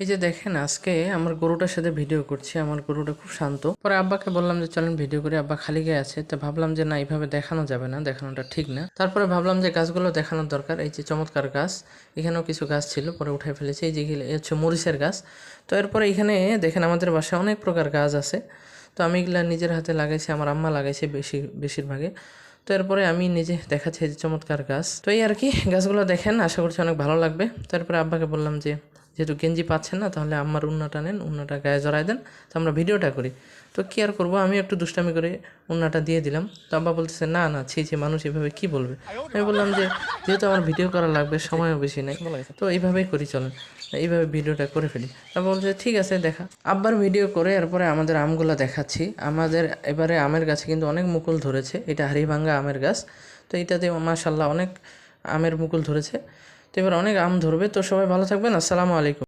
এই যে দেখেন আজকে আমার গরুটার সাথে ভিডিও করছি। আমার গরুটা খুব শান্ত। পরে আব্বাকে বললাম যে চলেন ভিডিও করে, আব্বা খালি গায়ে আছে। তো ভাবলাম যে না, এইভাবে দেখানো যাবে না, দেখানোটা ঠিক না। তারপরে ভাবলাম যে গাছগুলো দেখানোর দরকার। এই যে চমৎকার গাছ, এখানেও কিছু গাছ ছিল, পরে উঠাই ফেলেছি। এই যে হচ্ছে মরিচের গাছ। তো এরপরে এখানে দেখেন আমাদের বাসায় অনেক প্রকার গাছ আছে। তো আমি এগুলা নিজের হাতে লাগাইছি, আমার আম্মা লাগাইছে বেশিরভাগে। তো এরপরে আমি নিজে দেখাচ্ছি এই যে চমৎকার গাছ। তো এই আর কি, গাছগুলো দেখেন, আশা করছি অনেক ভালো লাগবে। তারপরে আব্বাকে বললাম যে যেহেতু গেঞ্জি পাচ্ছেন না, তাহলে আম্মার উন্নাটা নেন, উন্নাটা গায়ে জড়াই দেন, তো আমরা ভিডিওটা করি। তো কী আর করবো, আমি একটু দুষ্টামি করে উন্নাটা দিয়ে দিলাম। তো আব্বা বলতেছে না না, ছি ছি, মানুষ এভাবে কী বলবে। আমি বললাম যে যেহেতু আমার ভিডিও করা লাগবে, সময়ও বেশি নেই, তো এইভাবেই করি, চলেন এইভাবে ভিডিওটা করে ফেলি। তারপর বলছে ঠিক আছে দেখা। আব্বার ভিডিও করে এরপরে আমাদের আমগুলো দেখাচ্ছি। আমাদের এবারে আমের গাছে কিন্তু অনেক মুকুল ধরেছে। এটা হাড়িভাঙ্গা আমের গাছ। তো এটাতে মাশাল্লাহ অনেক আমের মুকুল ধরেছে। তো এবার অনেক আম ধরবে। তো সবাই ভালো থাকবেন। আসসালামু আলাইকুম।